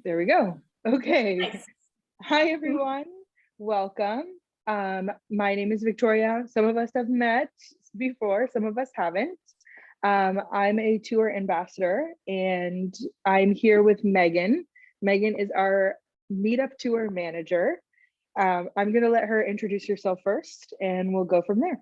There we go. Okay. Nice. Hi, everyone. Welcome. My name is Victoria. Some of us have met before, some of us haven't. I'm a tour ambassador and I'm here with Megan. Megan is our Meetup Tour Manager. I'm going to let her introduce herself first and we'll go from there.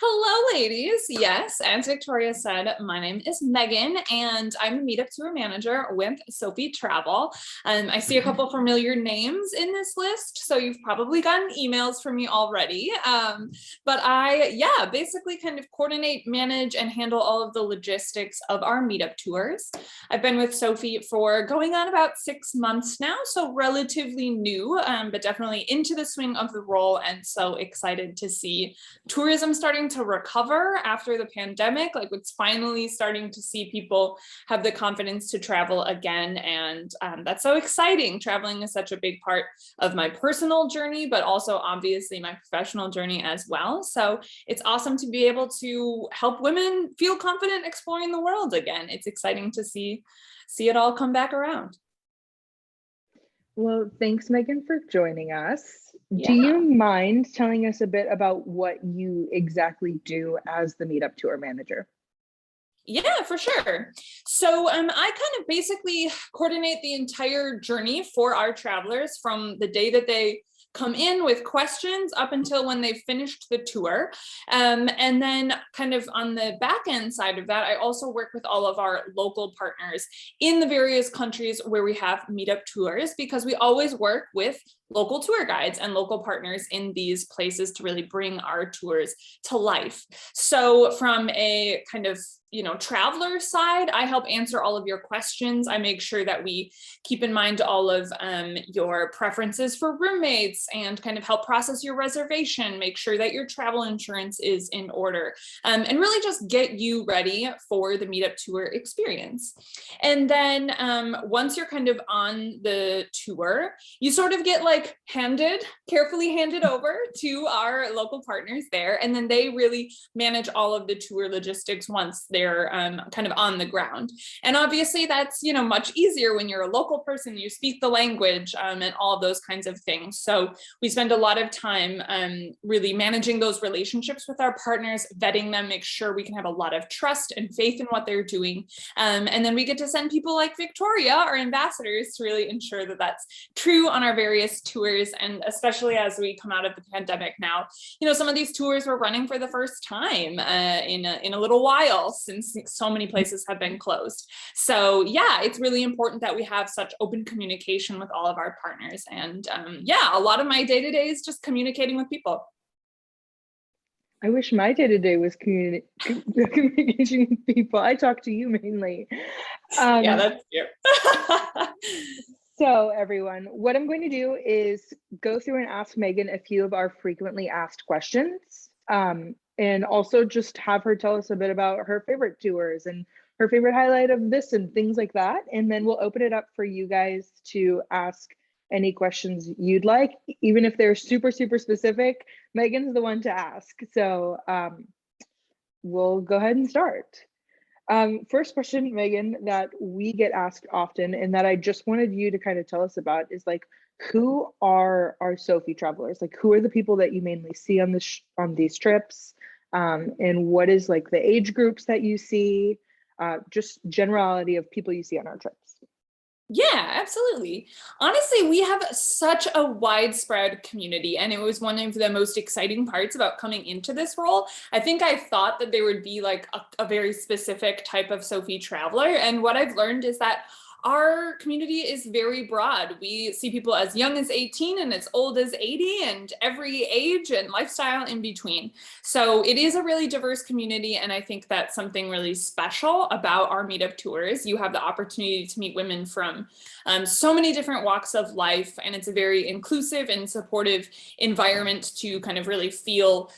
Hello, ladies. Yes, as Victoria said, my name is Megan, and I'm a Meetup Tour Manager with SoFe Travel. I see a couple familiar names in this list, so you've probably gotten emails from me already. But I basically kind of coordinate, manage, and handle all of the logistics of our Meetup tours. I've been with SoFe for going on about 6 months now, so relatively new, but definitely into the swing of the role, and so excited to see tourism starting to recover after the pandemic. Like, it's finally starting to see people have the confidence to travel again, and that's so exciting. Traveling is such a big part of my personal journey, but also obviously my professional journey as well. So it's awesome to be able to help women feel confident exploring the world again. It's exciting to see it all come back around. Well, thanks, Megan, for joining us. Yeah. Do you mind telling us a bit about what you exactly do as the Meetup Tour Manager? Yeah, for sure. So I kind of basically coordinate the entire journey for our travelers from the day that they come in with questions up until when they've finished the tour. And then kind of on the back end side of that, I also work with all of our local partners in the various countries where we have meetup tours, because we always work with local tour guides and local partners in these places to really bring our tours to life. So from a kind of traveler side, I help answer all of your questions. I make sure that we keep in mind all of your preferences for roommates and kind of help process your reservation, make sure that your travel insurance is in order, and really just get you ready for the meetup tour experience. And then once you're kind of on the tour, you sort of get like carefully handed over to our local partners there. And then they really manage all of the tour logistics once they're kind of on the ground. And obviously that's, much easier when you're a local person, you speak the language, and all of those kinds of things. So we spend a lot of time really managing those relationships with our partners, vetting them, make sure we can have a lot of trust and faith in what they're doing. And then we get to send people like Victoria, our ambassadors, to really ensure that that's true on our various tours. And especially as we come out of the pandemic now, some of these tours we're running for the first time in a little while, since so many places have been closed. So yeah, it's really important that we have such open communication with all of our partners. And a lot of my day-to-day is just communicating with people. I wish my day-to-day was communication with people. I talk to you mainly. Yeah, that's you. So everyone, what I'm going to do is go through and ask Megan a few of our frequently asked questions, and also just have her tell us a bit about her favorite tours and her favorite highlight of this and things like that. And then we'll open it up for you guys to ask any questions you'd like, even if they're super, super specific. Megan's the one to ask. So we'll go ahead and start. First question, Megan, that we get asked often and that I just wanted you to kind of tell us about is like, who are our SoFe travelers? Like, who are the people that you mainly see on these trips? And what is like the age groups that you see? Just generality of people you see on our trips. Yeah, absolutely. Honestly, we have such a widespread community, and it was one of the most exciting parts about coming into this role. I think I thought that there would be like a very specific type of SoFe traveler, and what I've learned is that our community is very broad. We see people as young as 18 and as old as 80, and every age and lifestyle in between. So it is a really diverse community, and I think that's something really special about our meetup tours. You have the opportunity to meet women from so many different walks of life, and it's a very inclusive and supportive environment to kind of really feel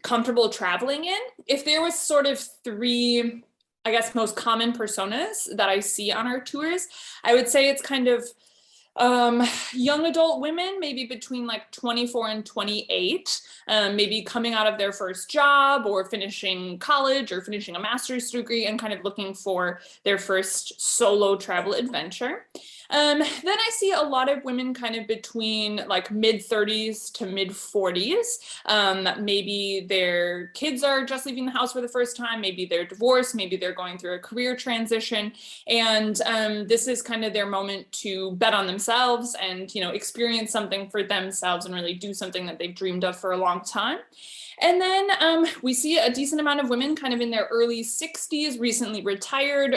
comfortable traveling in. If there was sort of three, I guess, most common personas that I see on our tours, I would say it's kind of Young adult women, maybe between like 24 and 28, maybe coming out of their first job or finishing college or finishing a master's degree and kind of looking for their first solo travel adventure. Then I see a lot of women kind of between like mid 30s to mid 40s. Maybe their kids are just leaving the house for the first time. Maybe they're divorced. Maybe they're going through a career transition. And this is kind of their moment to bet on themselves and, experience something for themselves and really do something that they've dreamed of for a long time. And then we see a decent amount of women kind of in their early 60s, recently retired,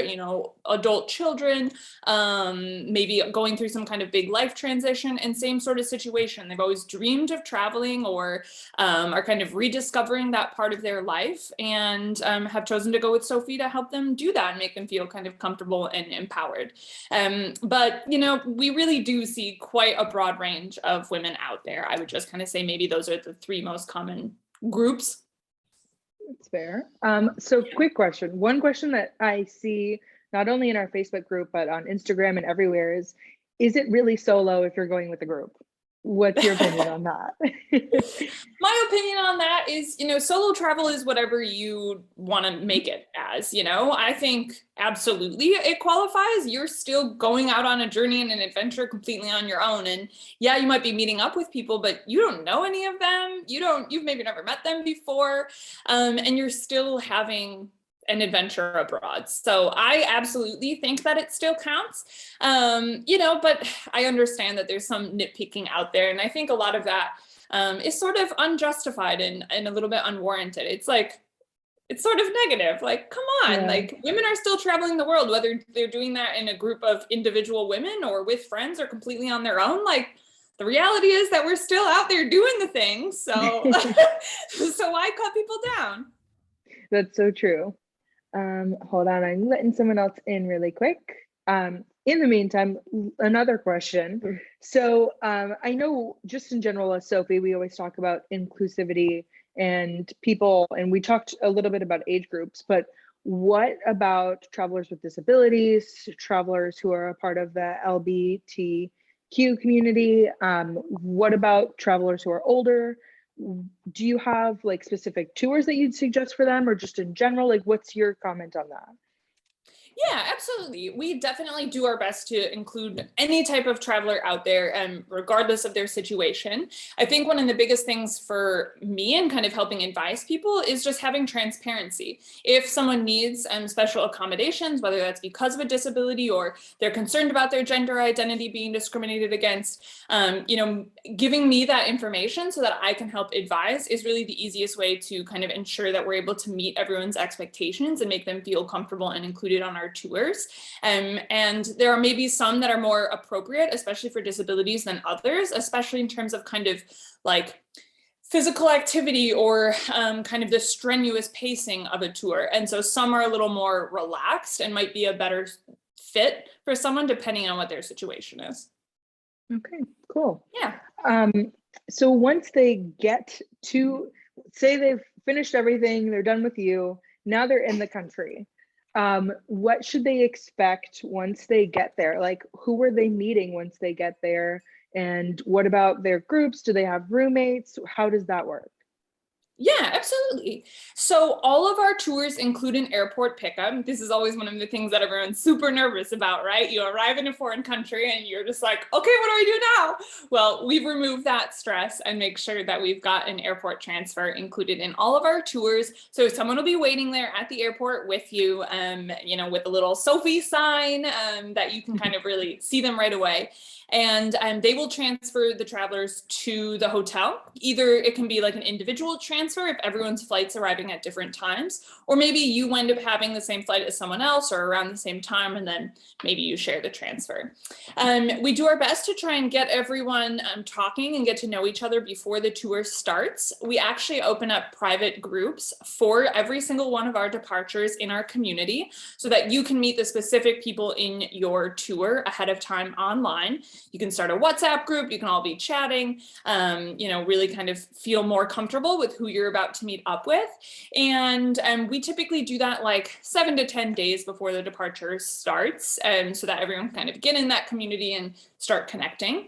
adult children, maybe going through some kind of big life transition, and same sort of situation. They've always dreamed of traveling or are kind of rediscovering that part of their life and have chosen to go with SoFe to help them do that and make them feel kind of comfortable and empowered. But, we really do see quite a broad range of women out there. I would just kind of say maybe those are the three most common groups. That's fair. So quick question. One question that I see not only in our Facebook group, but on Instagram and everywhere is it really solo if you're going with a group? What's your opinion on that? My opinion on that is, solo travel is whatever you want to make it as, I think absolutely it qualifies. You're still going out on a journey and an adventure completely on your own. And yeah, you might be meeting up with people, but you don't know any of them. You've maybe never met them before. And you're still having an adventure abroad. So I absolutely think that it still counts, but I understand that there's some nitpicking out there. And I think a lot of that is sort of unjustified and a little bit unwarranted. It's like, it's sort of negative. Like, come on, Yeah. like women are still traveling the world, whether they're doing that in a group of individual women or with friends or completely on their own. Like, the reality is that we're still out there doing the things. So, so why cut people down? That's so true. Hold on, I'm letting someone else in really quick. In the meantime, another question. So I know just in general as SoFe, we always talk about inclusivity and people, and we talked a little bit about age groups, but what about travelers with disabilities, travelers who are a part of the LGBTQ community? What about travelers who are older? Do you have like specific tours that you'd suggest for them, or just in general? Like, what's your comment on that? Yeah, absolutely. We definitely do our best to include any type of traveler out there, regardless of their situation. I think one of the biggest things for me and kind of helping advise people is just having transparency. If someone needs special accommodations, whether that's because of a disability or they're concerned about their gender identity being discriminated against, giving me that information so that I can help advise is really the easiest way to kind of ensure that we're able to meet everyone's expectations and make them feel comfortable and included on our tours. And there are maybe some that are more appropriate, especially for disabilities, than others, especially in terms of kind of like physical activity or kind of the strenuous pacing of a tour. And so some are a little more relaxed and might be a better fit for someone depending on what their situation is. Okay, cool. Yeah. So once they get to, say they've finished everything, they're done with you, now they're in the country. What should they expect once they get there? Like, who are they meeting once they get there? And what about their groups? Do they have roommates? How does that work? Yeah, absolutely. So all of our tours include an airport pickup. This is always one of the things that everyone's super nervous about, right? You arrive in a foreign country and you're just like, okay, what do we do now? Well, we've removed that stress and make sure that we've got an airport transfer included in all of our tours. So someone will be waiting there at the airport with you, with a little SoFe sign that you can kind of really see them right away. And they will transfer the travelers to the hotel. Either it can be like an individual transfer if everyone's flight's arriving at different times, or maybe you wind up having the same flight as someone else or around the same time, and then maybe you share the transfer. We do our best to try and get everyone talking and get to know each other before the tour starts. We actually open up private groups for every single one of our departures in our community so that you can meet the specific people in your tour ahead of time online. You can start a WhatsApp group, you can all be chatting, really kind of feel more comfortable with who you're about to meet up with. And we typically do that like 7 to 10 days before the departure starts, so that everyone can kind of get in that community and start connecting.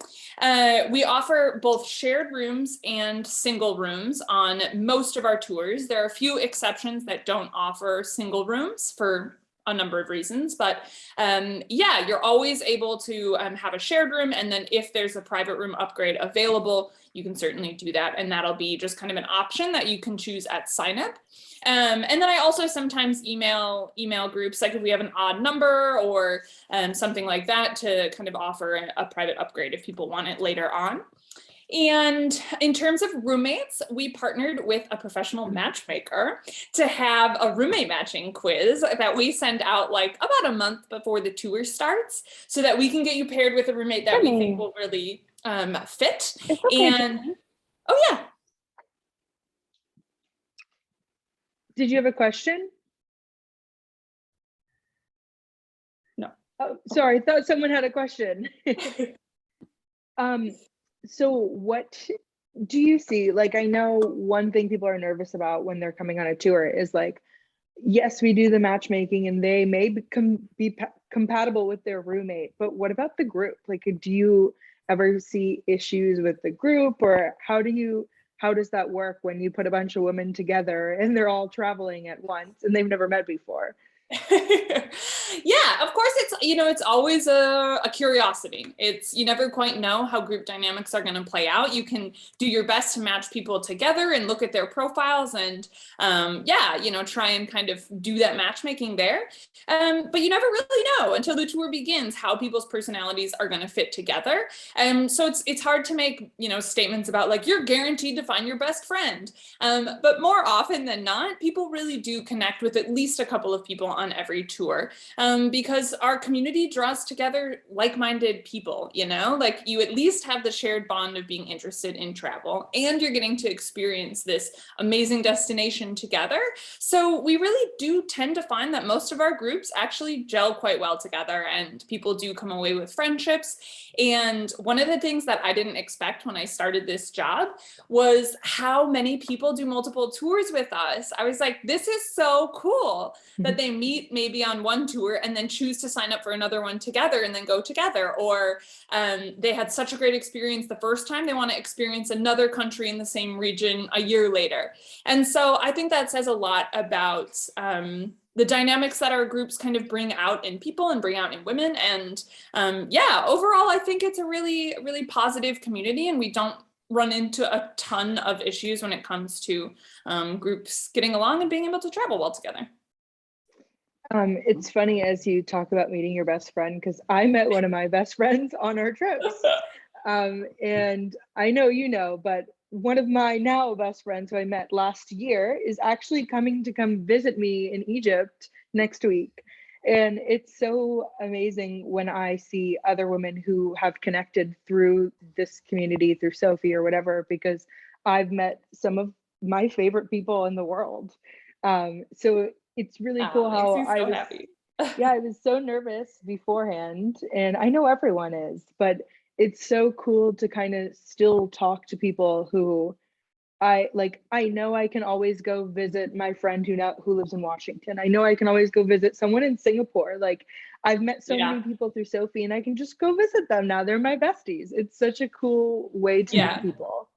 We offer both shared rooms and single rooms on most of our tours. There are a few exceptions that don't offer single rooms for a number of reasons, but yeah, you're always able to have a shared room, and then if there's a private room upgrade available, you can certainly do that, and that'll be just kind of an option that you can choose at sign up. And then I also sometimes email groups, like if we have an odd number or something like that, to kind of offer a private upgrade if people want it later on. And in terms of roommates, we partnered with a professional matchmaker to have a roommate matching quiz that we send out like about a month before the tour starts, so that we can get you paired with a roommate that we think will really fit. Okay. And oh yeah. Did you have a question? No. Oh, sorry, I thought someone had a question. So what do you see? Like, I know one thing people are nervous about when they're coming on a tour is like, yes, we do the matchmaking and they may be compatible with their roommate, but what about the group? Like, do you ever see issues with the group, or how does that work when you put a bunch of women together and they're all traveling at once and they've never met before? Yeah, of course, it's always a curiosity. You never quite know how group dynamics are going to play out. You can do your best to match people together and look at their profiles and yeah, try and kind of do that matchmaking there. But you never really know until the tour begins how people's personalities are going to fit together. So it's hard to make statements about like you're guaranteed to find your best friend. But more often than not, people really do connect with at least a couple of people on every tour, because our community draws together like-minded people. Like you at least have the shared bond of being interested in travel, and you're getting to experience this amazing destination together. So we really do tend to find that most of our groups actually gel quite well together, and people do come away with friendships. And one of the things that I didn't expect when I started this job was how many people do multiple tours with us. I was like, this is so cool that they meet maybe on one tour and then choose to sign up for another one together and then go together. Or they had such a great experience the first time, they want to experience another country in the same region a year later. And so I think that says a lot about the dynamics that our groups kind of bring out in people and bring out in women. And yeah, overall, I think it's a really, really positive community, and we don't run into a ton of issues when it comes to groups getting along and being able to travel well together. It's funny as you talk about meeting your best friend, because I met one of my best friends on our trips. And I know but one of my now best friends who I met last year is actually coming to come visit me in Egypt next week. And it's so amazing when I see other women who have connected through this community, through SoFe or whatever, because I've met some of my favorite people in the world. So it's really cool how I was happy. Yeah, I was so nervous beforehand, and I know everyone is, but it's so cool to kind of still talk to people who I know I can always go visit my friend who lives in Washington. I know I can always go visit someone in Singapore. Like, I've met so many people through SoFe, and I can just go visit them now. They're my besties. It's such a cool way to meet people.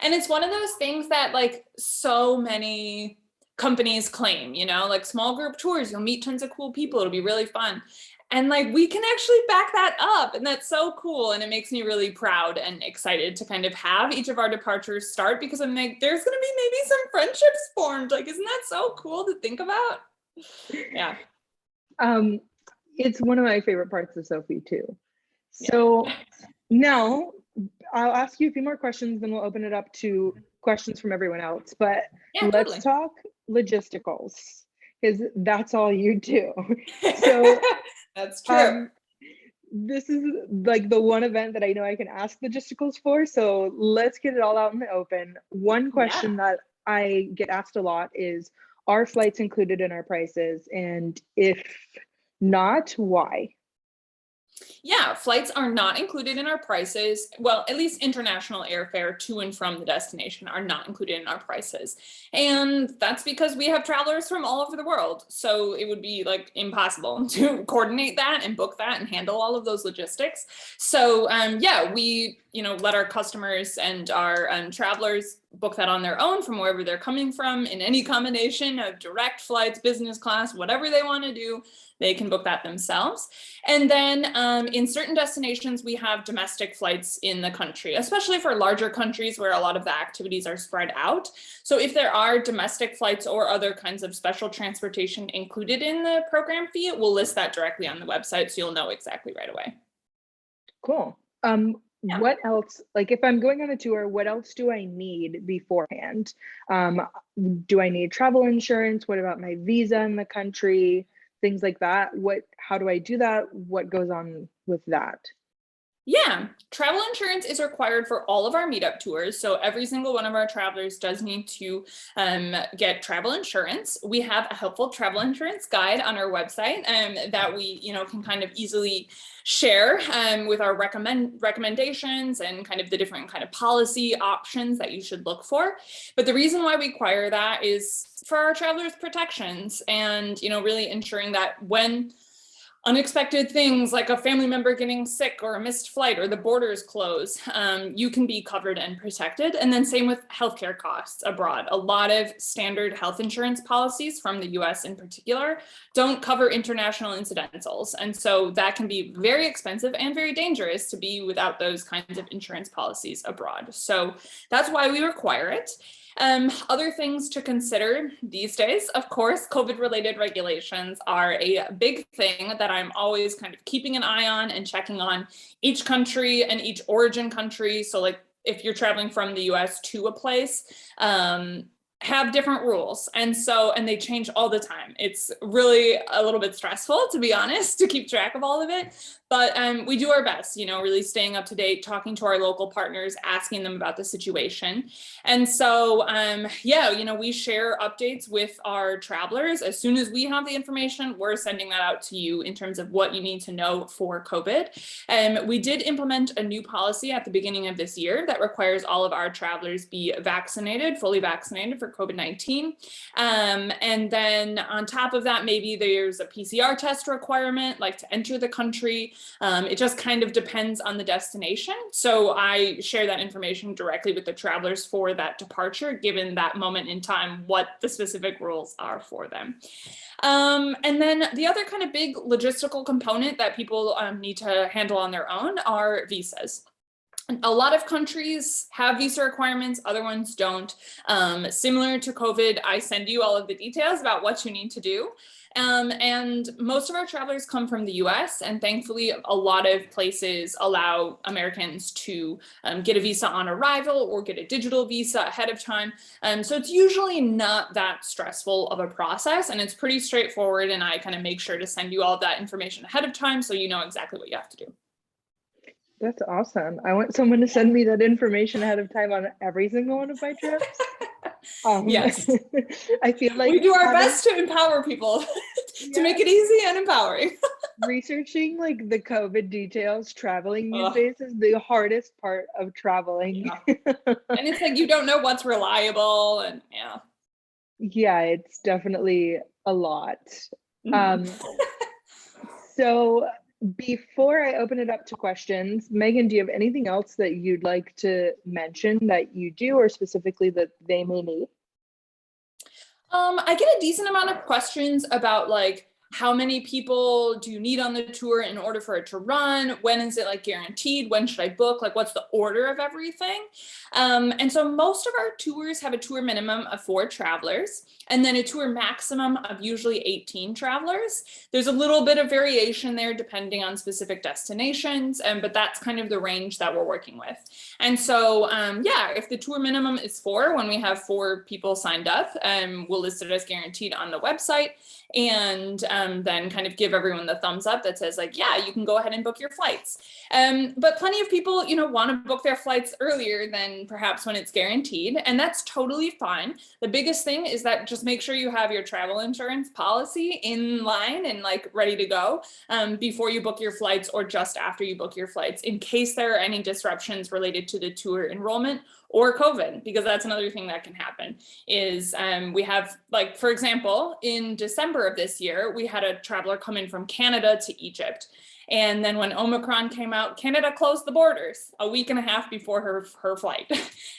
And it's one of those things that like so many companies claim, like small group tours, you'll meet tons of cool people, it'll be really fun. And like we can actually back that up, and that's so cool. And it makes me really proud and excited to kind of have each of our departures start, because I'm like, there's going to be maybe some friendships formed. Like, isn't that so cool to think about? Yeah. It's one of my favorite parts of SoFe too. So now I'll ask you a few more questions, then we'll open it up to questions from everyone else. But let's talk logisticals, because that's all you do. So that's true. This is like the one event that I know I can ask logisticals for. So let's get it all out in the open. One question that I get asked a lot is, are flights included in our prices? And if not, why? Yeah, flights are not included in our prices. Well, at least international airfare to and from the destination are not included in our prices. And that's because we have travelers from all over the world. So it would be like impossible to coordinate that and book that and handle all of those logistics. So yeah, we let our customers and our travelers book that on their own from wherever they're coming from in any combination of direct flights, business class, whatever they want to do, they can book that themselves. And then in certain destinations, we have domestic flights in the country, especially for larger countries where a lot of the activities are spread out. So if there are domestic flights or other kinds of special transportation included in the program fee, we'll list that directly on the website so you'll know exactly right away. Cool. Yeah. What else, like if I'm going on a tour, what else do I need beforehand? Do I need travel insurance? What about my visa in the country? Things like that. How do I do that? What goes on with that? Yeah, travel insurance is required for all of our meetup tours. So every single one of our travelers does need to get travel insurance. We have a helpful travel insurance guide on our website that we, can kind of easily share with our recommendations and kind of the different kind of policy options that you should look for. But the reason why we require that is for our travelers' protections and, really ensuring that when unexpected things like a family member getting sick or a missed flight or the borders close, you can be covered and protected. And then same with healthcare costs abroad. A lot of standard health insurance policies from the US in particular don't cover international incidentals. And so that can be very expensive and very dangerous to be without those kinds of insurance policies abroad. So that's why we require it. Other things to consider these days, of course, COVID-related regulations are a big thing that I'm always kind of keeping an eye on and checking on each country and each origin country. So like if you're traveling from the US to a place, have different rules. And they change all the time. It's really a little bit stressful, to be honest, to keep track of all of it. But we do our best, really staying up to date, talking to our local partners, asking them about the situation. And so, we share updates with our travelers. As soon as we have the information, we're sending that out to you in terms of what you need to know for COVID. We did implement a new policy at the beginning of this year that requires all of our travelers be vaccinated, fully vaccinated for COVID-19. And then on top of that, maybe there's a PCR test requirement, like to enter the country. It just kind of depends on the destination. So I share that information directly with the travelers for that departure, given that moment in time, what the specific rules are for them. And then the other kind of big logistical component that people need to handle on their own are visas. A lot of countries have visa requirements, other ones don't. Similar to COVID, I send you all of the details about what you need to do. And most of our travelers come from the US, and thankfully a lot of places allow Americans to get a visa on arrival or get a digital visa ahead of time. So it's usually not that stressful of a process, and it's pretty straightforward, and I kind of make sure to send you all of that information ahead of time so you know exactly what you have to do. That's awesome. I want someone to send me that information ahead of time on every single one of my trips. Yes. I feel like we do our best to empower people to make it easy and empowering. Researching like the COVID details traveling these days is the hardest part of traveling. Yeah. And it's like you don't know what's reliable, and yeah, it's definitely a lot. So before I open it up to questions, Megan, do you have anything else that you'd like to mention that you do or specifically that they may need? I get a decent amount of questions about like, how many people do you need on the tour in order for it to run? When is it like guaranteed? When should I book? Like what's the order of everything? And so most of our tours have a tour minimum of 4 travelers and then a tour maximum of usually 18 travelers. There's a little bit of variation there depending on specific destinations, but that's kind of the range that we're working with. And so, if the tour minimum is 4, when we have 4 people signed up, we'll list it as guaranteed on the website. And then kind of give everyone the thumbs up that says like, yeah, you can go ahead and book your flights. But plenty of people, want to book their flights earlier than perhaps when it's guaranteed, and that's totally fine. The biggest thing is that just make sure you have your travel insurance policy in line and like ready to go before you book your flights or just after you book your flights, in case there are any disruptions related to the tour enrollment or COVID, because that's another thing that can happen is we have, like, for example, in December of this year, we had a traveler come in from Canada to Egypt. And then when Omicron came out, Canada closed the borders a week and a half before her flight.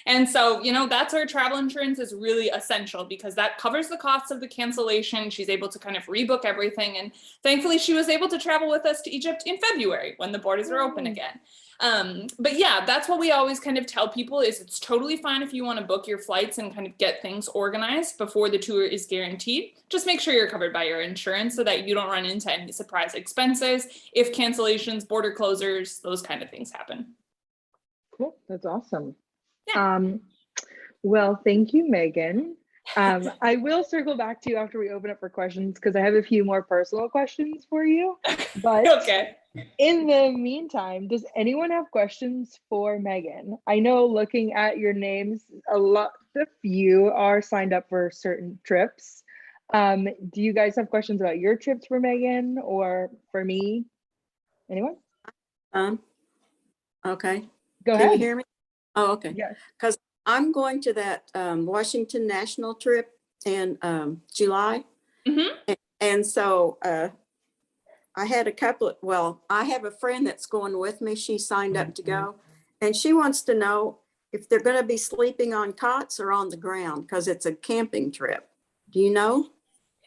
And so, that's where travel insurance is really essential, because that covers the costs of the cancellation. She's able to kind of rebook everything. And thankfully, she was able to travel with us to Egypt in February when the borders are open again. But yeah, that's what we always kind of tell people is it's totally fine if you want to book your flights and kind of get things organized before the tour is guaranteed. Just make sure you're covered by your insurance so that you don't run into any surprise expenses if cancellations, border closures, those kind of things happen. Cool. That's awesome. Yeah. Well, thank you, Megan. I will circle back to you after we open up for questions, because I have a few more personal questions for you. But okay. In the meantime, does anyone have questions for Megan? I know looking at your names, a few are signed up for certain trips. Do you guys have questions about your trips for Megan or for me? Anyone? Okay. Go Can ahead. you hear me? Oh, okay. Yes. Because I'm going to that Washington National trip in July. Mm-hmm. And so I had I have a friend that's going with me. She signed up to go, and she wants to know if they're going to be sleeping on cots or on the ground, because it's a camping trip. Do you know?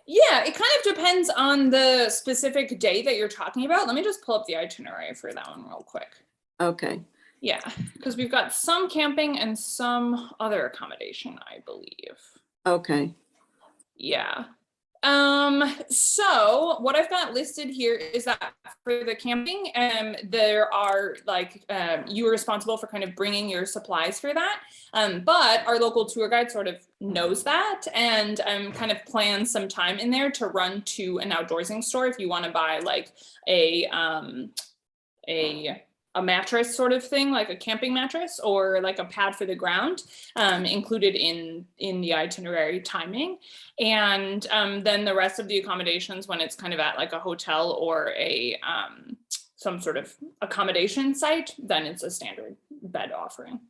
Yeah, it kind of depends on the specific day that you're talking about. Let me just pull up the itinerary for that one real quick. Okay. Yeah, because we've got some camping and some other accommodation, I believe. Okay. Yeah. So what I've got listed here is that for the camping, there are like, you are responsible for kind of bringing your supplies for that. But our local tour guide sort of knows that and kind of plans some time in there to run to an outdoorsing store if you want to buy like a mattress sort of thing, like a camping mattress or like a pad for the ground, included in the itinerary timing. And then the rest of the accommodations, when it's kind of at like a hotel or a some sort of accommodation site, then it's a standard bed offering.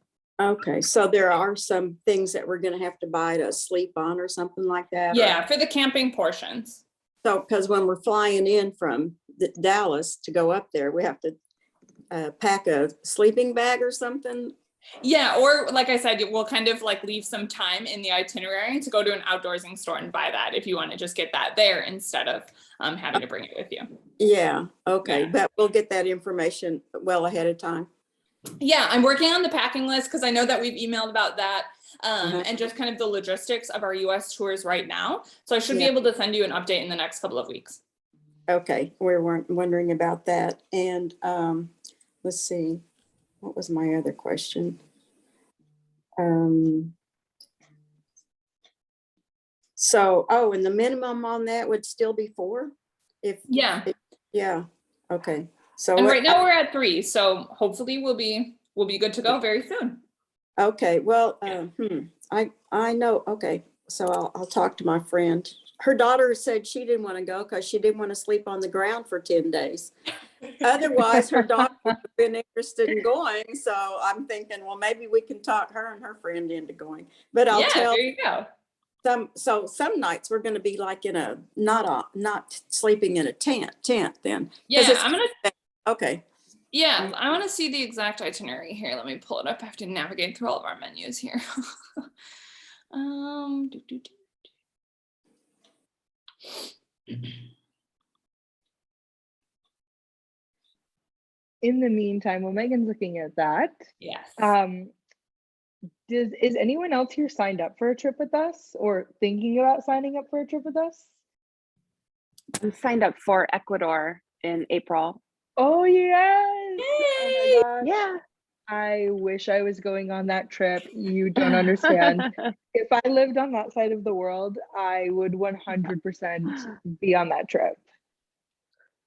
Okay. So there are some things that we're going to have to buy to sleep on or something like that? Yeah, for the camping portions. So, because when we're flying in from Dallas to go up there, we have to pack a sleeping bag or something. Yeah, or like I said, we'll kind of like leave some time in the itinerary to go to an outdoorsing store and buy that if you want to just get that there instead of having to bring it with you. Yeah, okay, Yeah. but we'll get that information well ahead of time. Yeah, I'm working on the packing list because I know that we've emailed about that and just kind of the logistics of our US tours right now. So I should be able to send you an update in the next couple of weeks. Okay, we weren't wondering about that. And let's see, what was my other question? So, and the minimum on that would still be 4? Yeah, okay. So and right now we're at 3, so hopefully we'll be good to go very soon. Okay, well, I know, okay, so I'll talk to my friend. Her daughter said she didn't want to go because she didn't want to sleep on the ground for 10 days. Otherwise, her daughter would have been interested in going. So I'm thinking, well, maybe we can talk her and her friend into going. But I'll tell there you go. Some nights we're going to be like in a not sleeping in a tent then. Yeah, okay. Yeah, I want to see the exact itinerary here. Let me pull it up. I have to navigate through all of our menus here. In the meantime, while Megan's looking at that, yes. Is anyone else here signed up for a trip with us or thinking about signing up for a trip with us? I'm signed up for Ecuador in April. Oh yes! Yay! Oh my gosh. Yeah. I wish I was going on that trip. You don't understand. If I lived on that side of the world, I would 100% be on that trip.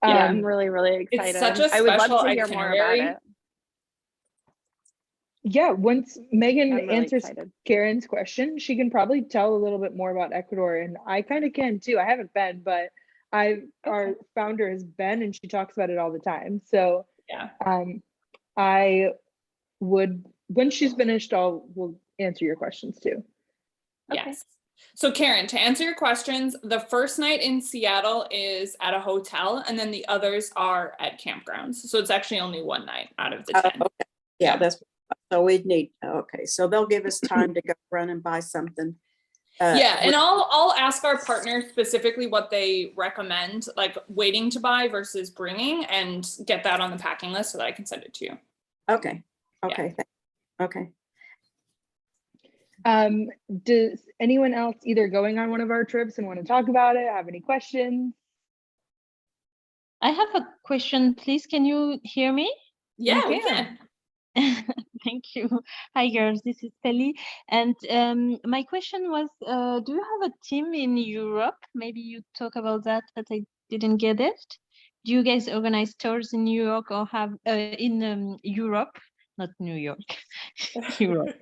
Yeah, Um, I'm really, really excited. It's such a I would love special to hear more about itinerary. it. yeah, once Megan I'm really answers excited. Karen's question, she can probably tell a little bit more about Ecuador, and I kind of can too. I haven't been, but our founder has been, and she talks about it all the time. So Yeah. I would, when she's finished, we'll answer your questions too. Okay. Yes. So Karen, to answer your questions, the first night in Seattle is at a hotel, and then the others are at campgrounds. So it's actually only one night out of the 10. Okay. Yeah, that's, so we'd need, okay, so they'll give us time to go run and buy something. Yeah, and I'll ask our partners specifically what they recommend, like waiting to buy versus bringing, and get that on the packing list so that I can send it to you. Okay, okay, okay. Does anyone else either going on one of our trips and want to talk about it, have any questions? I have a question, please. Can you hear me? Yeah, we can. Thank you. Hi, girls. This is Sally. And my question was, do you have a team in Europe? Maybe you talk about that, but I didn't get it. Do you guys organize tours in New York or have in Europe, not New York, Europe?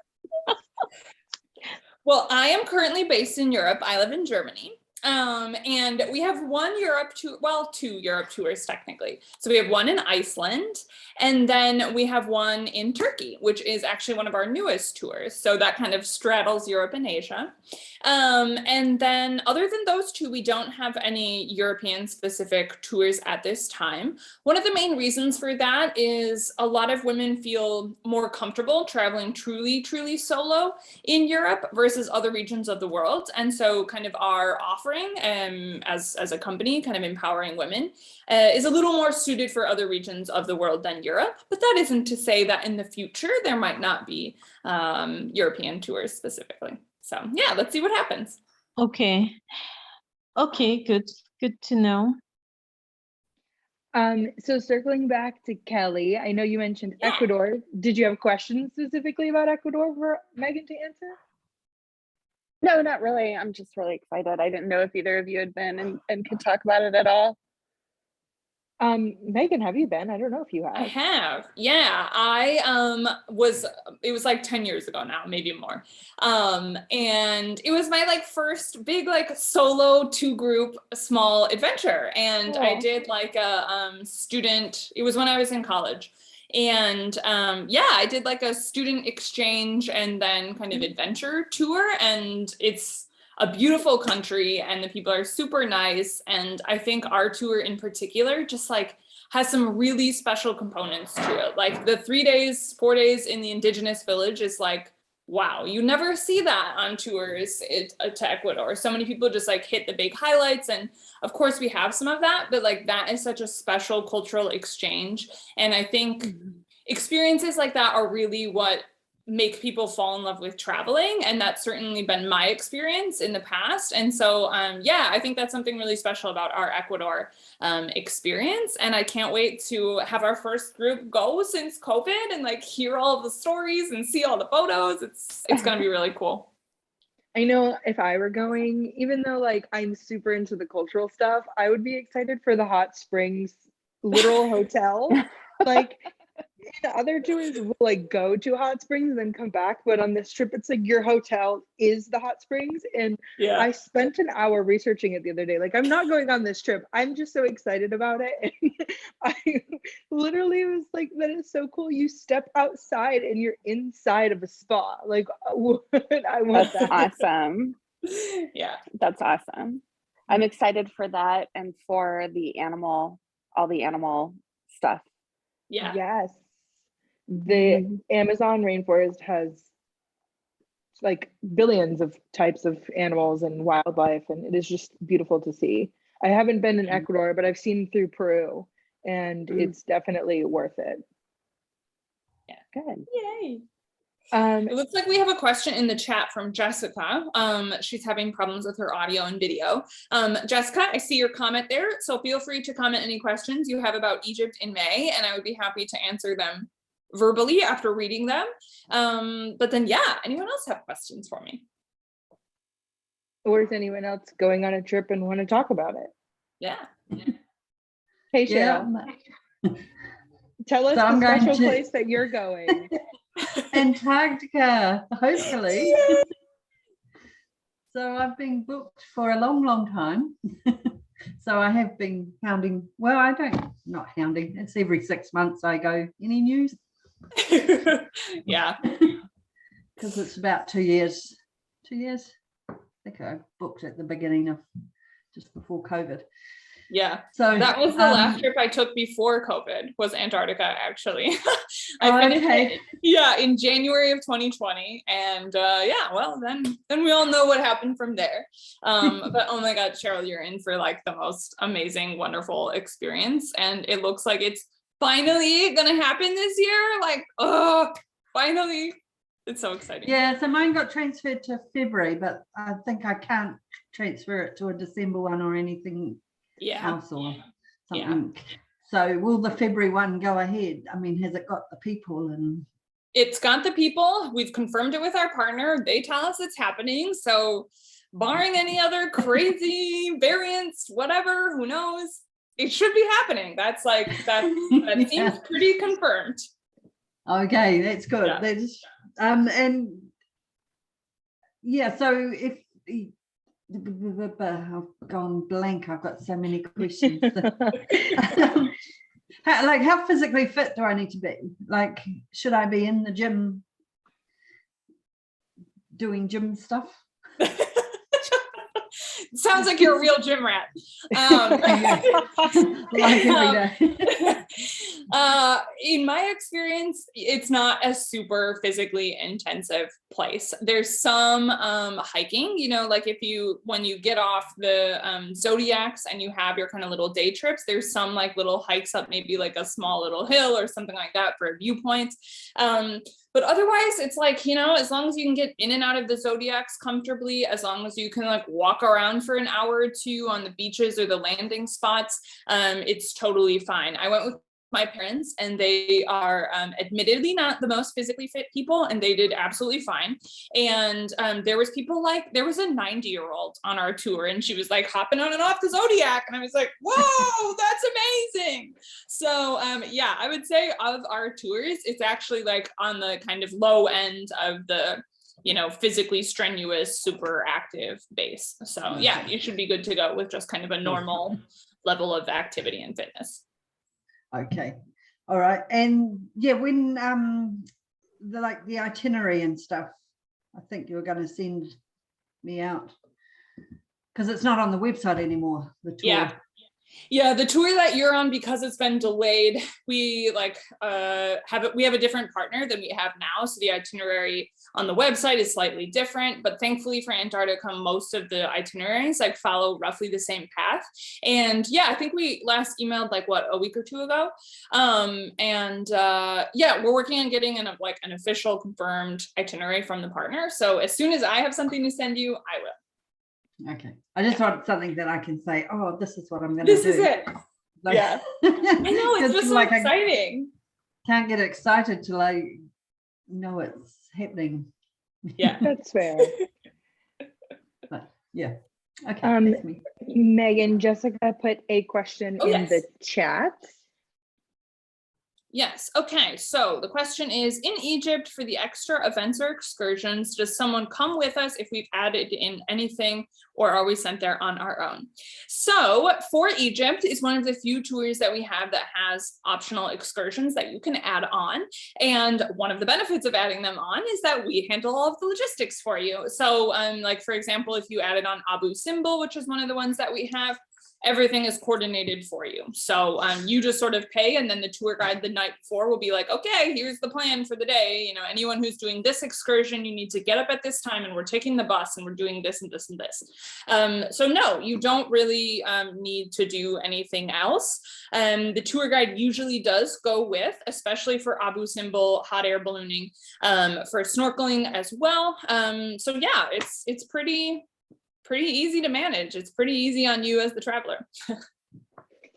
Well, I am currently based in Europe. I live in Germany. And we have one Europe tour, well, 2 Europe tours technically. So we have one in Iceland, and then we have one in Turkey, which is actually one of our newest tours. So that kind of straddles Europe and Asia. And then other than those 2, we don't have any European specific tours at this time. One of the main reasons for that is a lot of women feel more comfortable traveling truly solo in Europe versus other regions of the world. And so kind of our offering as a company, kind of empowering women, is a little more suited for other regions of the world than Europe. But that isn't to say that in the future there might not be European tours specifically. So yeah, let's see what happens. Okay. Okay, good. Good to know. So circling back to Kelly, I know you mentioned Yeah. Ecuador. Did you have questions specifically about Ecuador for Megan to answer? No, not really. I'm just really excited. I didn't know if either of you had been and could talk about it at all. Megan, have you been? I don't know if you have. I have. Yeah, it was like 10 years ago now, maybe more. And it was my like first big like solo 2 group small adventure. And I Cool. did like a student, it was when I was in college. And yeah, I did like a student exchange and then kind of adventure tour, and it's a beautiful country and the people are super nice. And I think our tour in particular just like has some really special components to it. Like the 3 days, 4 days in the indigenous village is like, wow, you never see that on tours to Ecuador. So many people just like hit the big highlights. And of course we have some of that, but like that is such a special cultural exchange. And I think experiences like that are really what make people fall in love with traveling, and that's certainly been my experience in the past. And so yeah, I think that's something really special about our Ecuador experience, and I can't wait to have our first group go since COVID and like hear all the stories and see all the photos. It's gonna be really cool. I know if I were going, even though like I'm super into the cultural stuff, I would be excited for the hot springs literal hotel. Like in other tours, we'll like go to hot springs and then come back. But on this trip, it's like your hotel is the hot springs. And Yeah. I spent an hour researching it the other day. Like, I'm not going on this trip. I'm just so excited about it. And I literally was like, that is so cool. You step outside and you're inside of a spa. Like, I want That's that. awesome. Yeah. That's awesome. I'm excited for that and for all the animal stuff. Yeah. Yes. The Amazon rainforest has like billions of types of animals and wildlife, and it is just beautiful to see. I haven't been in Ecuador, but I've seen through Peru, and it's definitely worth it. Yeah. Good. Yay. It looks like we have a question in the chat from Jessica. She's having problems with her audio and video. Jessica, I see your comment there, so feel free to comment any questions you have about Egypt in May, and I would be happy to answer them verbally after reading them. But then, yeah, anyone else have questions for me? Or is anyone else going on a trip and want to talk about it? Yeah. Hey, Yeah. Cheryl, tell us So I'm the going special to- place that you're going. Antarctica, hopefully. So I've been booked for a long, long time. So I have been hounding. Well, not hounding. It's every 6 months I go, any news? Yeah. Because it's about 2 years. 2 years. I think I booked at the beginning of just before COVID. Yeah. So That was the last trip I took before COVID, was Antarctica, actually. I finished it, in January of 2020. And well, then we all know what happened from there. But oh my God, Cheryl, you're in for like the most amazing, wonderful experience. And it looks like it's finally gonna happen this year. Like, oh, finally. It's so exciting. Yeah, so mine got transferred to February, but I think I can't transfer it to a December one or anything else or something. So will the February one go ahead? I mean, has it got the people? And it's got the people. We've confirmed it with our partner. They tell us it's happening. So barring any other crazy variants, whatever, who knows, it should be happening. That seems pretty confirmed. Okay, that's good. Yeah. That's and yeah, so if I've gone blank, I've got so many questions. How physically fit do I need to be? Like, should I be in the gym doing gym stuff? Sounds like you're a real gym rat. Like every day. In my experience, it's not a super physically intensive place. There's some hiking, like when you get off the Zodiacs and you have your kind of little day trips, there's some like little hikes up, maybe like a small little hill or something like that for viewpoints. But otherwise, it's like, as long as you can get in and out of the Zodiacs comfortably, as long as you can like walk around for an hour or two on the beaches or the landing spots, it's totally fine. I went with my parents and they are admittedly not the most physically fit people, and they did absolutely fine. And there was a 90-year-old on our tour, and she was like hopping on and off the Zodiac, and I was like, whoa, that's amazing. So I would say of our tours, it's actually like on the kind of low end of the physically strenuous, super active base. So yeah, you should be good to go with just kind of a normal level of activity and fitness. Okay, all right. And yeah, when the itinerary and stuff, I think you were going to send me out because it's not on the website anymore, the tour. Yeah, the tour that you're on, because it's been delayed, we have a different partner than we have now. So the itinerary on the website is slightly different, but thankfully for Antarctica, most of the itineraries follow roughly the same path. And yeah, I think we last emailed a week or two ago. We're working on getting an official confirmed itinerary from the partner. So as soon as I have something to send you, I will. Okay, I just want something that I can say, oh, this is what I'm going to do. This is it. Yeah. I know, it's just so exciting. Can't get excited till I know it's happening. Yeah, that's fair. But yeah, okay. Megan, Jessica put a question in the chat. Yes. Okay. So the question is, in Egypt, for the extra events or excursions, does someone come with us if we've added in anything, or are we sent there on our own? So for Egypt is one of the few tours that we have that has optional excursions that you can add on. And one of the benefits of adding them on is that we handle all of the logistics for you. So for example, if you added on Abu Simbel, which is one of the ones that we have, everything is coordinated for you. So you just sort of pay, and then the tour guide the night before will be like, okay, here's the plan for the day. Anyone who's doing this excursion, you need to get up at this time, and we're taking the bus, and we're doing this and this and this. So no, you don't really need to do anything else. The tour guide usually does go with, especially for Abu Simbel, hot air ballooning, for snorkeling as well. So yeah, it's pretty easy to manage. It's pretty easy on you as the traveler.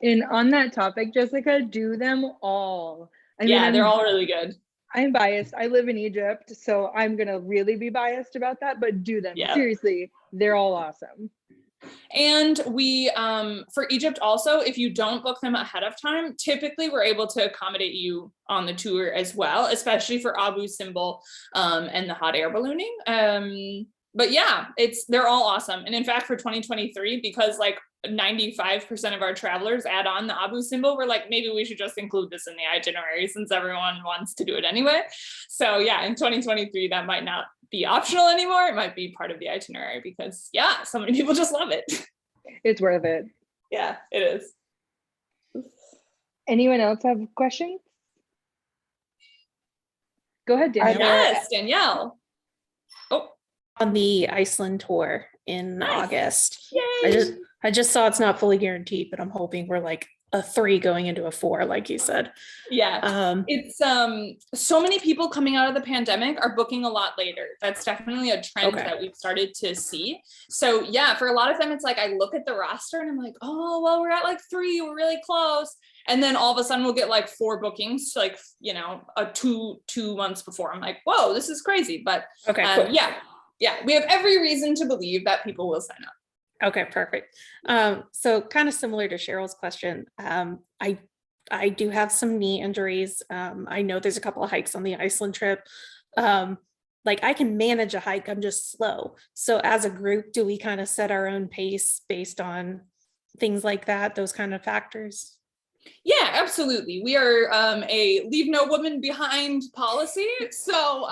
And on that topic, Jessica, do them all. I mean, they're all really good. I'm biased. I live in Egypt, so I'm going to really be biased about that, but do them. Yeah. Seriously, they're all awesome. And we, for Egypt also, if you don't book them ahead of time, typically we're able to accommodate you on the tour as well, especially for Abu Simbel and the hot air ballooning. But yeah, they're all awesome. And in fact, for 2023, because like 95% of our travelers add on the Abu Simbel, we're like, maybe we should just include this in the itinerary since everyone wants to do it anyway. So yeah, in 2023, that might not be optional anymore. It might be part of the itinerary because yeah, so many people just love it. It's worth it. Yeah, it is. Anyone else have questions? Go ahead, Danielle. Yes, Danielle. Oh, on the Iceland tour in nice. August. Yay. I just saw it's not fully guaranteed, but I'm hoping we're like a 3 going into a 4, like you said. Yeah, it's so many people coming out of the pandemic are booking a lot later. That's definitely a trend that we've started to see. So yeah, for a lot of them, it's like I look at the roster and I'm like, oh, well, we're at like 3, we're really close. And then all of a sudden we'll get like 4 bookings, like, you know, two months before. I'm like, whoa, this is crazy. But cool. Yeah, we have every reason to believe that people will sign up. Okay, perfect. So kind of similar to Cheryl's question, I do have some knee injuries. I know there's a couple of hikes on the Iceland trip. Like I can manage a hike, I'm just slow. So as a group, do we kind of set our own pace based on things like that, those kind of factors? Yeah, absolutely. We are a leave no woman behind policy. So,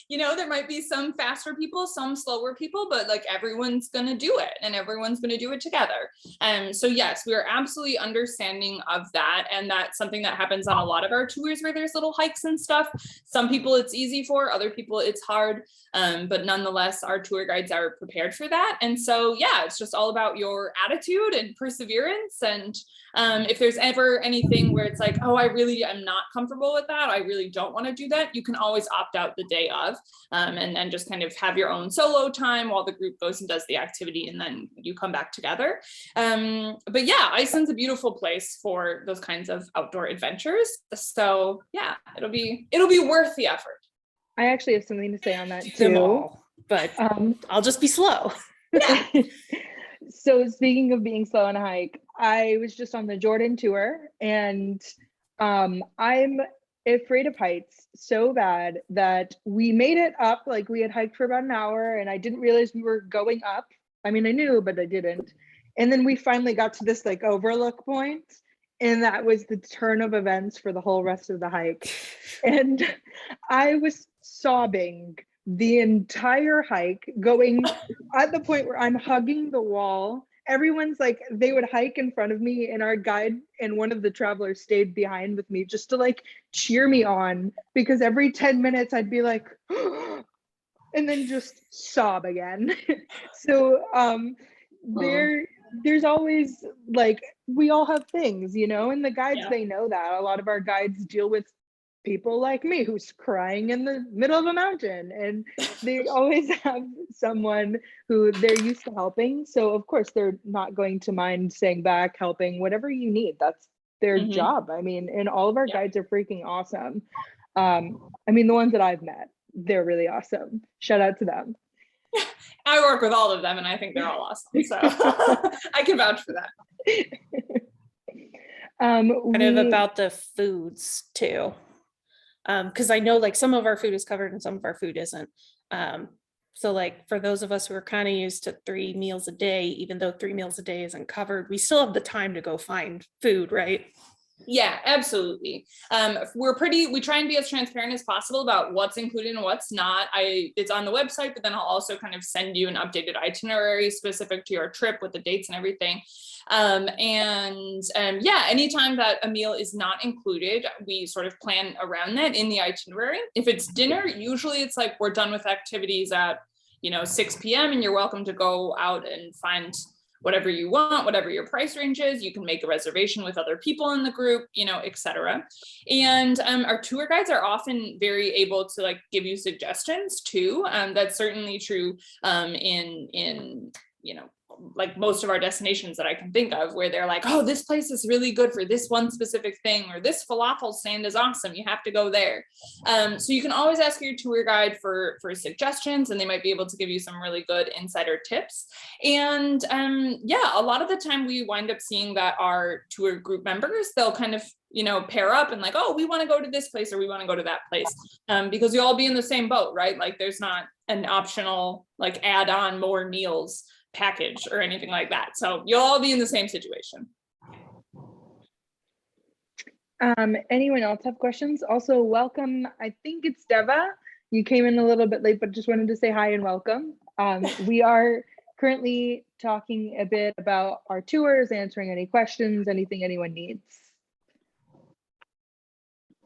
you know, there might be some faster people, some slower people, but like everyone's going to do it and everyone's going to do it together. So yes, we are absolutely understanding of that. And that's something that happens on a lot of our tours where there's little hikes and stuff. Some people it's easy for, other people it's hard. But nonetheless, our tour guides are prepared for that. And so, yeah, it's just all about your attitude and perseverance. And if there's ever anything where it's like, oh, I really am not comfortable with that, I really don't want to do that, you can always opt out the day of and then just kind of have your own solo time while the group goes and does the activity and then you come back together. But yeah, Iceland's a beautiful place for those kinds of outdoor adventures. So yeah, it'll be worth the effort. I actually have something to say on that Them too. all, but I'll just be slow. Yeah. So speaking of being slow on a hike, I was just on the Jordan tour and I'm afraid of heights so bad that we made it up. Like we had hiked for about an hour and I didn't realize we were going up. I mean, I knew, but I didn't. And then we finally got to this like overlook point, and that was the turn of events for the whole rest of the hike. And I was sobbing the entire hike, going at the point where I'm hugging the wall. Everyone's like, they would hike in front of me and our guide and one of the travelers stayed behind with me just to like cheer me on, because every 10 minutes I'd be like, and then just sob again. So there's always like, we all have things, you know, and the guides, they know that. A lot of our guides deal with people like me who's crying in the middle of a mountain, and they always have someone who they're used to helping. So of course they're not going to mind staying back, helping, whatever you need. That's their job. I mean, and all of our guides are freaking awesome. I mean, the ones that I've met, they're really awesome. Shout out to them. I work with all of them and I think they're all awesome. So I can vouch for that. Kind of about the foods too. Because I know like some of our food is covered and some of our food isn't. So like for those of us who are kind of used to 3 meals a day, even though 3 meals a day isn't covered, we still have the time to go find food, right? Yeah, absolutely. We try and be as transparent as possible about what's included and what's not. It's on the website, but then I'll also kind of send you an updated itinerary specific to your trip with the dates and everything. Yeah, anytime that a meal is not included, we sort of plan around that in the itinerary. If it's dinner, usually it's like we're done with activities at 6 p.m. and you're welcome to go out and find whatever you want, whatever your price range is. You can make a reservation with other people in the group, etc. And our tour guides are often very able to like give you suggestions too. That's certainly true in like most of our destinations that I can think of, where they're like, oh, this place is really good for this one specific thing, or this falafel stand is awesome, you have to go there. So you can always ask your tour guide for suggestions, and they might be able to give you some really good insider tips. And yeah, a lot of the time we wind up seeing that our tour group members, they'll kind of, you know, pair up and like, oh, we want to go to this place or we want to go to that place, because you'll all be in the same boat, right? Like there's not an optional like add on more meals package or anything like that. So you'll all be in the same situation. Anyone else have questions? Also, welcome. I think it's Deva. You came in a little bit late, but just wanted to say hi and welcome. We are currently talking a bit about our tours, answering any questions, anything anyone needs.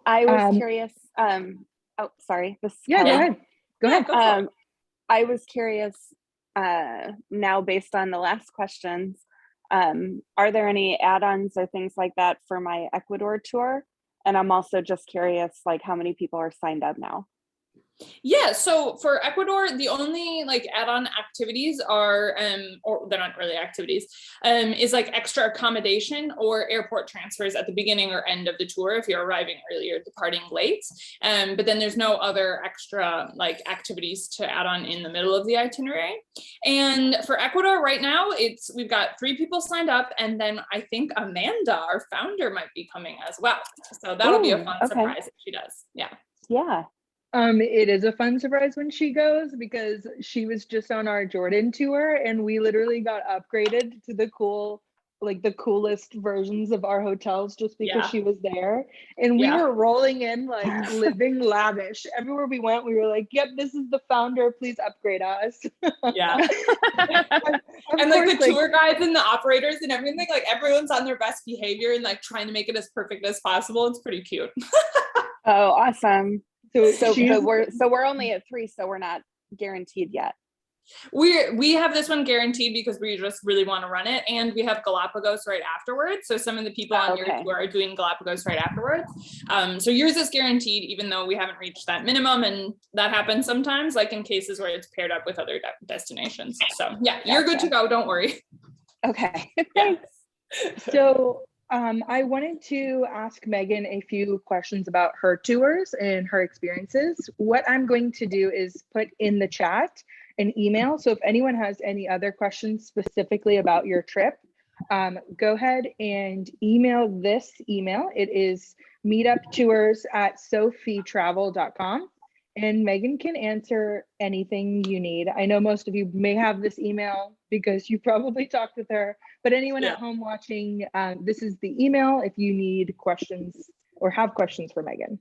I was curious. Oh, sorry. Yeah, go ahead. Go ahead. Go I was curious now, based on the last questions, are there any add-ons or things like that for my Ecuador tour? And I'm also just curious, like, how many people are signed up now? Yeah, so for Ecuador, the only like add-on activities are, or they're not really activities, is like extra accommodation or airport transfers at the beginning or end of the tour if you're arriving early or departing late. But then there's no other extra like activities to add on in the middle of the itinerary. And for Ecuador right now, we've got 3 people signed up, and then I think Amanda, our founder, might be coming as well. So that'll be a fun surprise if she does. Yeah. Yeah. It is a fun surprise when she goes, because she was just on our Jordan tour and we literally got upgraded to the coolest versions of our hotels just because she was there. And we were rolling in like living lavish. Everywhere we went, we were like, yep, this is the founder, please upgrade us. Yeah. And like the tour guides and the operators and everything, like everyone's on their best behavior and like trying to make it as perfect as possible. It's pretty cute. Oh, awesome. So she's- we're only at 3, so we're not guaranteed yet. We have this one guaranteed because we just really want to run it, and we have Galapagos right afterwards. So some of the people on your tour are doing Galapagos right afterwards. So yours is guaranteed, even though we haven't reached that minimum, and that happens sometimes, like in cases where it's paired up with other destinations. So yeah, you're good to go. Don't worry. Okay. Thanks. So I wanted to ask Megan a few questions about her tours and her experiences. What I'm going to do is put in the chat an email. So if anyone has any other questions specifically about your trip, go ahead and email this email. It is meetuptours@sofetravel.com. And Megan can answer anything you need. I know most of you may have this email because you probably talked with her, but anyone at home watching, this is the email if you need questions or have questions for Megan.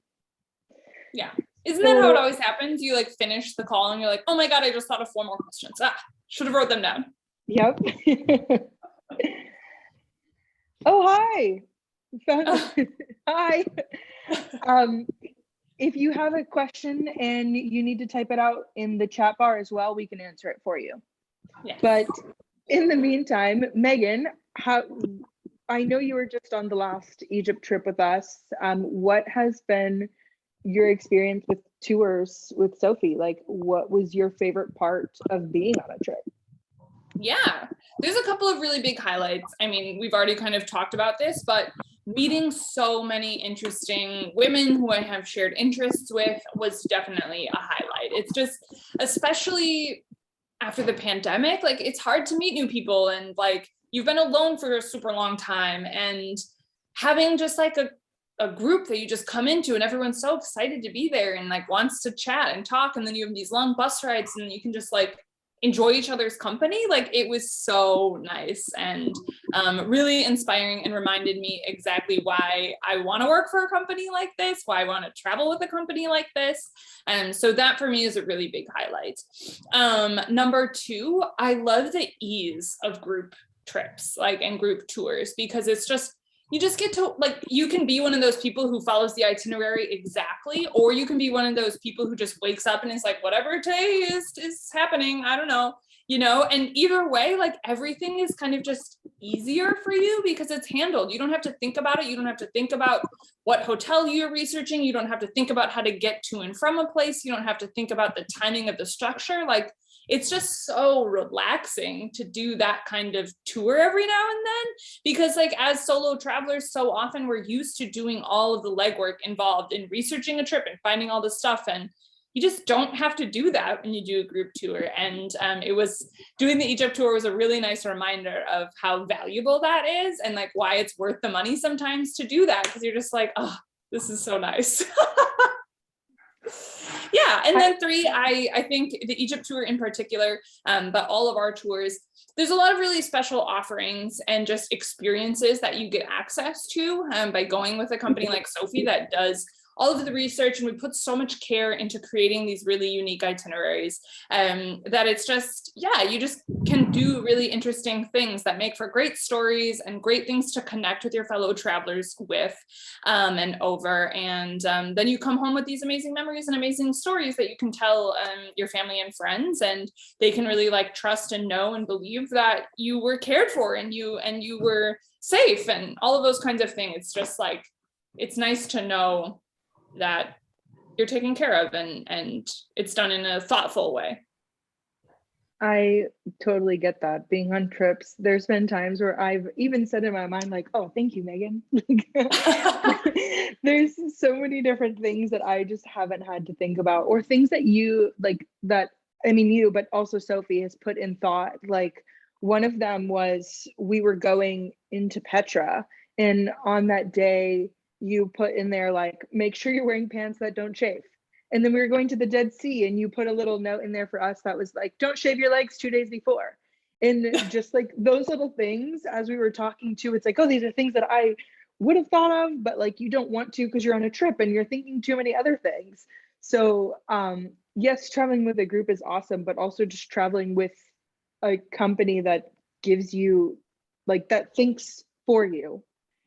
Yeah. Isn't that how it always happens? You like finish the call and you're like, oh my God, I just thought of 4 more questions. Should have wrote them down. Yep. Oh, hi. Hi. If you have a question and you need to type it out in the chat bar as well, we can answer it for you. Yes. But in the meantime, Megan, I know you were just on the last Egypt trip with us. What has been your experience with tours with SoFe? Like, what was your favorite part of being on a trip? Yeah, there's a couple of really big highlights. I mean, we've already kind of talked about this, but meeting so many interesting women who I have shared interests with was definitely a highlight. It's just, especially after the pandemic, like it's hard to meet new people, and like you've been alone for a super long time, and having just like a group that you just come into and everyone's so excited to be there and like wants to chat and talk, and then you have these long bus rides and you can just like enjoy each other's company. Like it was so nice and really inspiring, and reminded me exactly why I want to work for a company like this, why I want to travel with a company like this. And so that for me is a really big highlight. Number 2, I love the ease of group trips, like, and group tours, because it's just, you just get to, like, you can be one of those people who follows the itinerary exactly, or you can be one of those people who just wakes up and is like, whatever today is happening, I don't know, you know. And either way, like everything is kind of just easier for you because it's handled. You don't have to think about it. You don't have to think about what hotel you're researching. You don't have to think about how to get to and from a place. You don't have to think about the timing of the structure. Like it's just so relaxing to do that kind of tour every now and then, because like as solo travelers, so often we're used to doing all of the legwork involved in researching a trip and finding all the stuff, and you just don't have to do that when you do a group tour. And it was doing the Egypt tour was a really nice reminder of how valuable that is, and like why it's worth the money sometimes to do that, because you're just like, oh, this is so nice. Yeah, and then 3, I think the Egypt tour in particular, but all of our tours, there's a lot of really special offerings and just experiences that you get access to by going with a company like SoFe that does all of the research, and we put so much care into creating these really unique itineraries that it's just, yeah, you just can do really interesting things that make for great stories and great things to connect with your fellow travelers with and over. And then you come home with these amazing memories and amazing stories that you can tell your family and friends, and they can really like trust and know and believe that you were cared for and you were safe and all of those kinds of things. It's just like, it's nice to know that you're taken care of and it's done in a thoughtful way. I totally get that. Being on trips, there's been times where I've even said in my mind, like, oh, thank you, Megan. There's so many different things that I just haven't had to think about, or things that you like that, I mean, you, but also SoFe has put in thought. Like one of them was we were going into Petra, and on that day, you put in there, like, make sure you're wearing pants that don't chafe. And then we were going to the Dead Sea, and you put a little note in there for us that was like, don't shave your legs 2 days before. And just like those little things, as we were talking to, it's like, oh, these are things that I would have thought of, but like you don't want to because you're on a trip and you're thinking too many other things. So yes, traveling with a group is awesome, but also just traveling with a company that gives you, like, that thinks for you.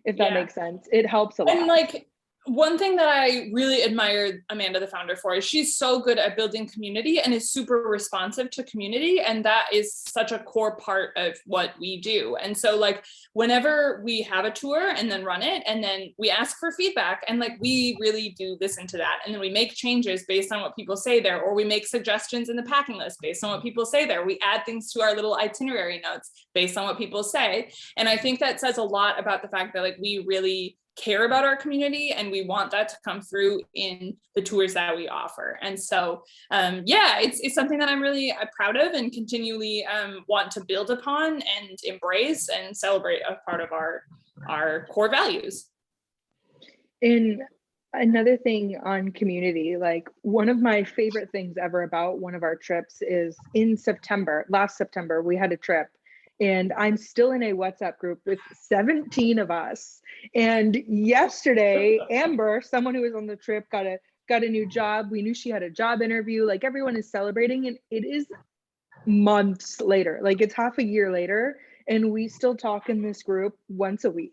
If that makes sense, it helps a lot. And like one thing that I really admire Amanda, the founder, for is she's so good at building community and is super responsive to community. And that is such a core part of what we do. And so like whenever we have a tour and then run it, and then we ask for feedback, and like we really do listen to that. And then we make changes based on what people say there, or we make suggestions in the packing list based on what people say there. We add things to our little itinerary notes based on what people say. And I think that says a lot about the fact that like we really care about our community, and we want that to come through in the tours that we offer. And so yeah, it's something that I'm really proud of and continually want to build upon and embrace and celebrate as part of our core values. And another thing on community, like one of my favorite things ever about one of our trips is in September, last September, we had a trip. And I'm still in a WhatsApp group with 17 of us. And yesterday, Amber, someone who was on the trip, got a new job. We knew she had a job interview. Like everyone is celebrating, and it is months later. Like it's half a year later, and we still talk in this group once a week.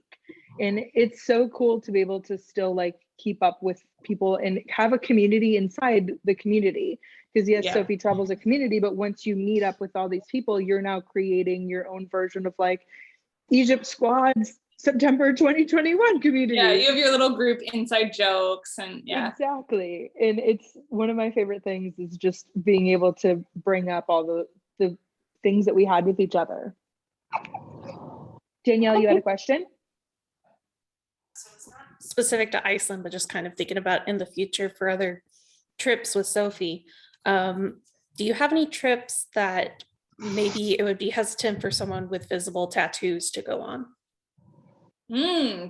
And it's so cool to be able to still like keep up with people and have a community inside the community. Because yes, SoFe Travel's a community, but once you meet up with all these people, you're now creating your own version of like Egypt Squad's September 2021 community. Yeah, you have your little group inside jokes, and Exactly. And it's one of my favorite things is just being able to bring up all the things that we had with each other. Danielle, you had a question? So it's not specific to Iceland, but just kind of thinking about in the future for other trips with SoFe. Do you have any trips that maybe it would be hesitant for someone with visible tattoos to go on?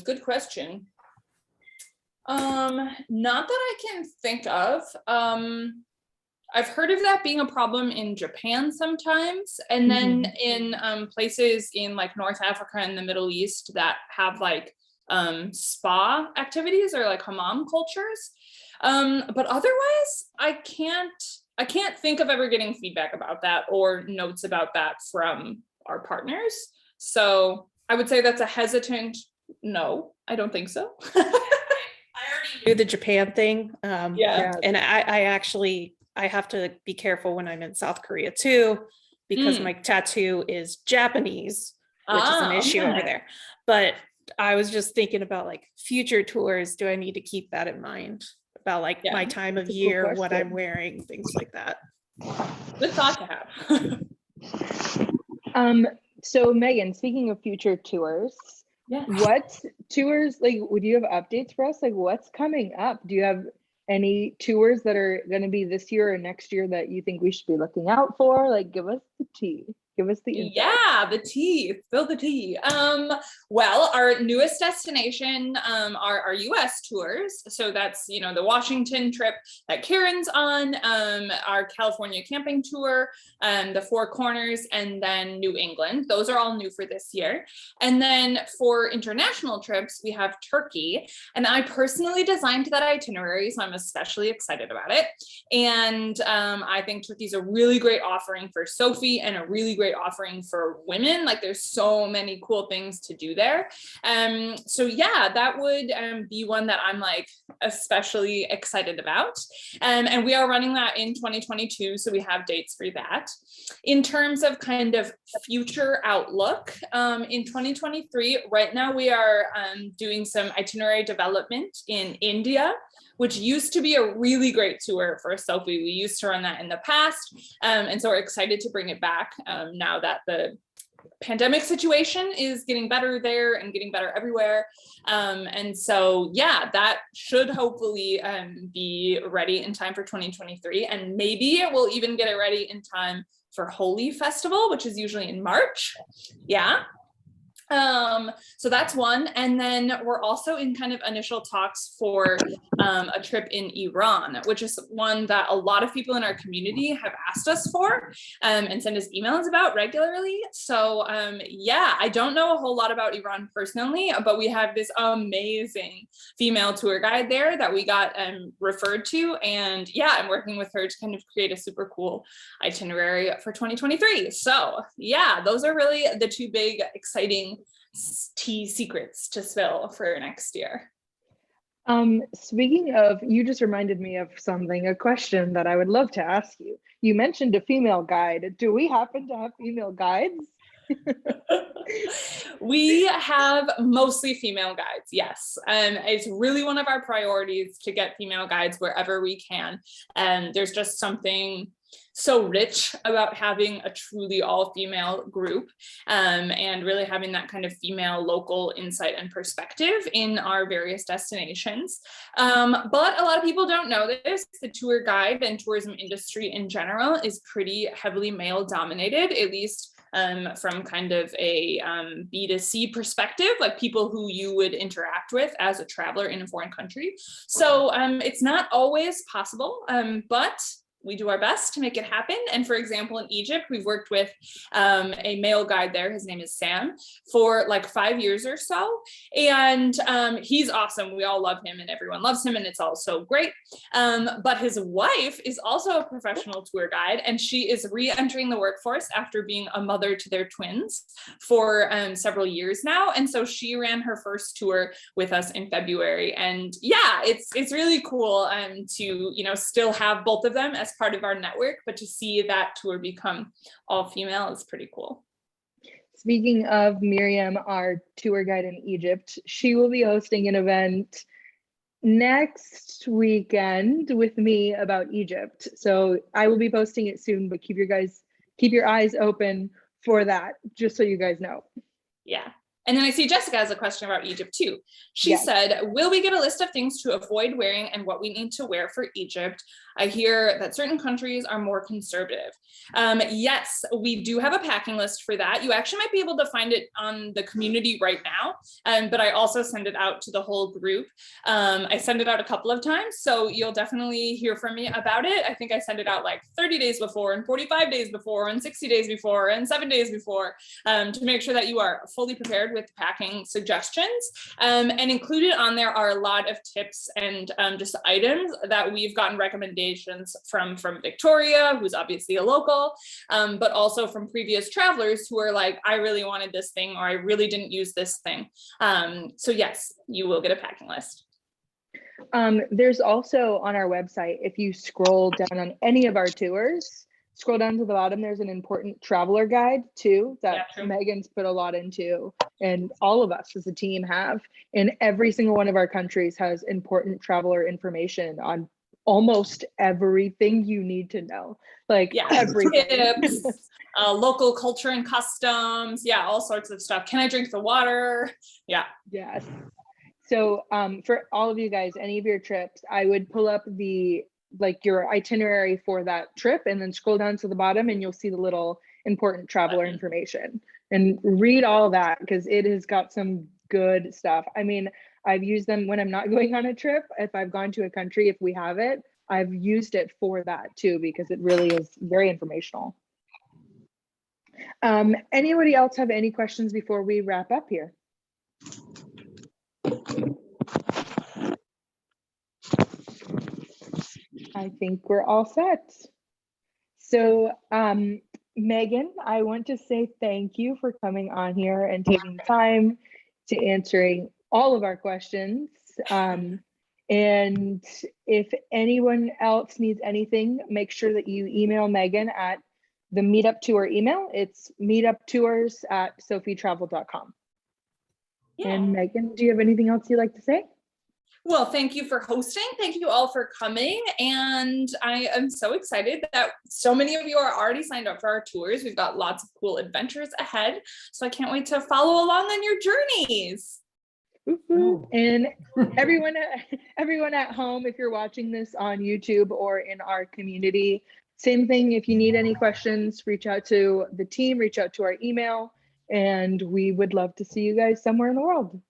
Good question. Not that I can think of. I've heard of that being a problem in Japan sometimes, and then in places in like North Africa and the Middle East that have like spa activities or like hammam cultures. But otherwise, I can't think of ever getting feedback about that or notes about that from our partners. So I would say that's a hesitant no. I don't think so. I already knew the Japan thing. And I have to be careful when I'm in South Korea too, because my tattoo is Japanese, which is an issue over there. But I was just thinking about like future tours. Do I need to keep that in mind about like my time of year, what I'm wearing, things like that? Good thought to have. So Megan, speaking of future tours, Yeah. what tours, like, would you have updates for us? Like, what's coming up? Do you have any tours that are going to be this year or next year that you think we should be looking out for? Like, give us the tea. Give us the info. Yeah, the tea, spill the tea. Well, our newest destination are our US tours. So that's, you know, the Washington trip that Karen's on, our California camping tour, the Four Corners, and then New England. Those are all new for this year. And then for international trips, we have Turkey. And I personally designed that itinerary, so I'm especially excited about it. And I think Turkey's a really great offering for SoFe and a really great offering for women. Like, there's so many cool things to do there. So yeah, that would be one that I'm like especially excited about. And we are running that in 2022. So we have dates for that. In terms of kind of future outlook, in 2023, right now we are doing some itinerary development in India, which used to be a really great tour for SoFe. We used to run that in the past. And so we're excited to bring it back now that the pandemic situation is getting better there and getting better everywhere. And so, yeah, that should hopefully be ready in time for 2023. And maybe it will even get it ready in time for Holi Festival, which is usually in March. Yeah. So that's one. And then we're also in kind of initial talks for a trip in Iran, which is one that a lot of people in our community have asked us for and send us emails about regularly. So yeah, I don't know a whole lot about Iran personally, but we have this amazing female tour guide there that we got referred to. And yeah, I'm working with her to kind of create a super cool itinerary for 2023. So yeah, those are really the two big exciting tea secrets to spill for next year. Speaking of, you just reminded me of something, a question that I would love to ask you. You mentioned a female guide. Do we happen to have female guides? We have mostly female guides, yes. It's really one of our priorities to get female guides wherever we can. And there's just something so rich about having a truly all-female group and really having that kind of female local insight and perspective in our various destinations. But a lot of people don't know this. The tour guide and tourism industry in general is pretty heavily male dominated, at least from kind of a B2C perspective, like people who you would interact with as a traveler in a foreign country. So it's not always possible, but we do our best to make it happen. And for example, in Egypt, we've worked with a male guide there. His name is Sam, for like 5 years or so. And he's awesome. We all love him and everyone loves him and it's all so great. But his wife is also a professional tour guide and she is re-entering the workforce after being a mother to their twins for several years now. And so she ran her first tour with us in February. And yeah, it's really cool to, you know, still have both of them as part of our network, but to see that tour become all female is pretty cool. Speaking of Miriam, our tour guide in Egypt, she will be hosting an event next weekend with me about Egypt. So I will be posting it soon, but keep your eyes open for that, just so you guys know. Yeah. And then I see Jessica has a question about Egypt too. She said, will we get a list of things to avoid wearing and what we need to wear for Egypt? I hear that certain countries are more conservative. Yes, we do have a packing list for that. You actually might be able to find it on the community right now, but I also send it out to the whole group. I send it out a couple of times, so you'll definitely hear from me about it. I think I send it out like 30 days before and 45 days before and 60 days before and 7 days before to make sure that you are fully prepared with packing suggestions. And included on there are a lot of tips and just items that we've gotten recommendations from Victoria, who's obviously a local, but also from previous travelers who are like, I really wanted this thing, or I really didn't use this thing. So yes, you will get a packing list. There's also on our website, if you scroll down on any of our tours, scroll down to the bottom, there's an important traveler guide too that Megan's put a lot into, and all of us as a team have. And every single one of our countries has important traveler information on almost everything you need to know. Like Yeah, everything. tips, local culture and customs. Yeah, all sorts of stuff. Can I drink the water? Yeah. Yes. So for all of you guys, any of your trips, I would pull up your itinerary for that trip and then scroll down to the bottom and you'll see the little important traveler information and read all that because it has got some good stuff. I mean, I've used them when I'm not going on a trip. If I've gone to a country, if we have it, I've used it for that too, because it really is very informational. Anybody else have any questions before we wrap up here? I think we're all set. So, Megan, I want to say thank you for coming on here and taking time to answering all of our questions. And if anyone else needs anything, make sure that you email Megan at the Meetup Tour email. It's meetuptours@sofetravel.com. Yeah. And Megan, do you have anything else you'd like to say? Well, thank you for hosting. Thank you all for coming. And I am so excited that so many of you are already signed up for our tours. We've got lots of cool adventures ahead. So I can't wait to follow along on your journeys. And everyone at home, if you're watching this on YouTube or in our community, same thing. If you need any questions, reach out to the team, reach out to our email, and we would love to see you guys somewhere in the world.